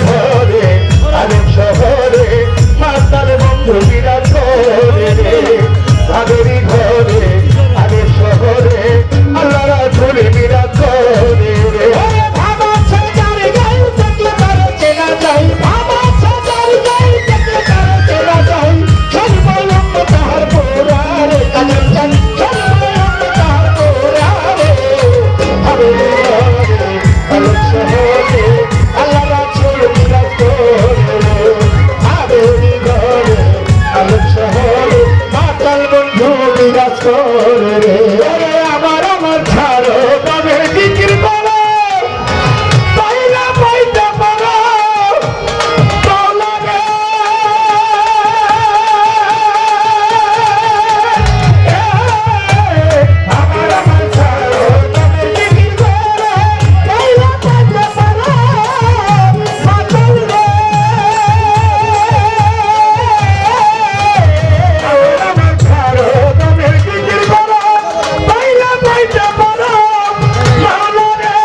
ঘরে আলেম শহরে মাতাল বন্ধু বিরাজ করে রে ভাবেরই ঘরে আলেম শহরে আল্লাহ রাসূল বিরাজ করে রে ভাবা সরকার গাই দেখলে তারা চেনা যায় ভাবা সরকার গাই দেখলে তারা চেনা যায় সর্বলম্ব তাহার পোরারে কালেম চান সর্বলম্ব তাহার পোরারে ভাবেরই ঘরে আলেম শহরে আল্লাহ রাসূল বিরাজ করে রে ভাবেরই ঘরে আলেম শহরে মাতাল বন্ধু বিরাজ করে রে আমার ছাড়ো তবে জিকির করো পাইলা পাইতে পারো তোলা রে আমার ছাড়ো তবে জিকির করো পাইলা পাইতে পারো মাতাল রে আমার ছাড়ো তবে জিকির করো পাইলা পাইতে পারো মাওলা রে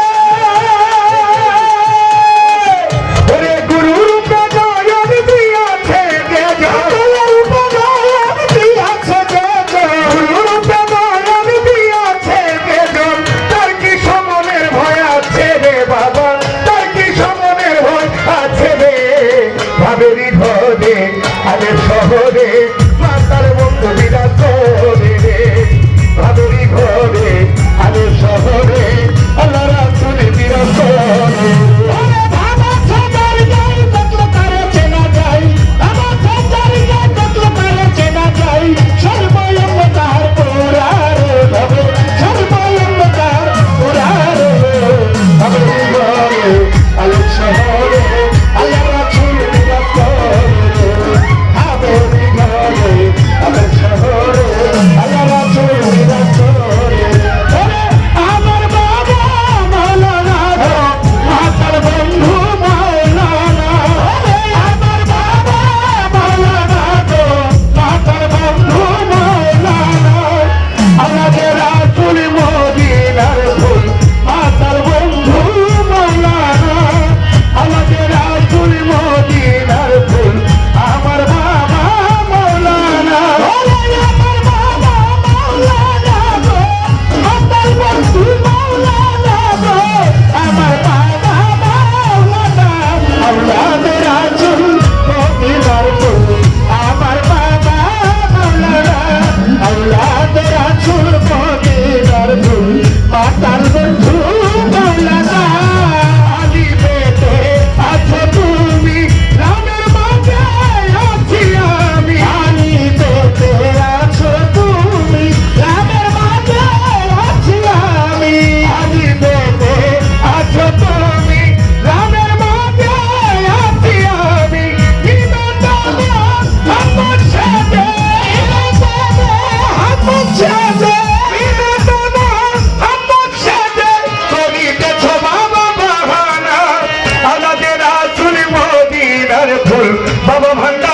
ওরে গুরু রূপে নয়ন দিয়াছে গে গুরু রূপে নয়ন দিয়াছে গে গুরু রূপে নয়ন দিয়াছে গে তার কি সমনের ভয় আছে রে বাবা তার কি সমনের ভয় আছে রে ভাবেরই ঘরে আলেম শহরে মাতাল বন্ধু বিরাজ করে রে ভাবেরই ঘরে আলেম শহরে আল্লাহ রাসূল বিরাজ করে ওরে ভাবা সরকার গাই দেখলে তারা চেনা যায় ভাবা সরকার গাই দেখলে তারা চেনা যায় সর্বলম্ব তাহার পোরারে ভাবে সর্বলম্ব তাহার পোরারে ভাবেরই ঘরে আলেম শহরে আল্লাহ রাসূল বিরাজ করে রে ভাবেরই ঘরে আলেম শহরে আল্লাহ রাসূল বিরাজ করে ওরে আমার বাবা মাওলানা গো মাতার বন্ধু মাওলানা আমার বাবা মাওলানা গো মাতার বন্ধু মাওলানা আমাদের রাসূল মদিনার ফুল মাতার বন্ধু মাওলানা আমাদের রাসূল মদিনার ফুল আমার বাবা মাওলানা ওরে আমার বাবা মাওলানা গো মাতার বন্ধু মাওলানা গো আমার বাবা মাওলানা আমাদের রাসূল মদিনার ফুল আমার বাবা মাওলানা আমাদের রাসূল মদিনার ফুল মাতার বন্ধু মাওলানা আলী পেটে আছো তুমি রামের মাঝে আছি আমি আলী পেটে আছো তুমি রামের মাঝে আছি আমি আলী পেটে আছো তুমি রামের মাঝে আছি আমি বিনোদন আমার সাথে আমার সাথে বিনোদন আমার সাথে করিতেছ বাবা বাহানা আমাদের রাসূল মদিনার ফুল বাবা ভান্ডার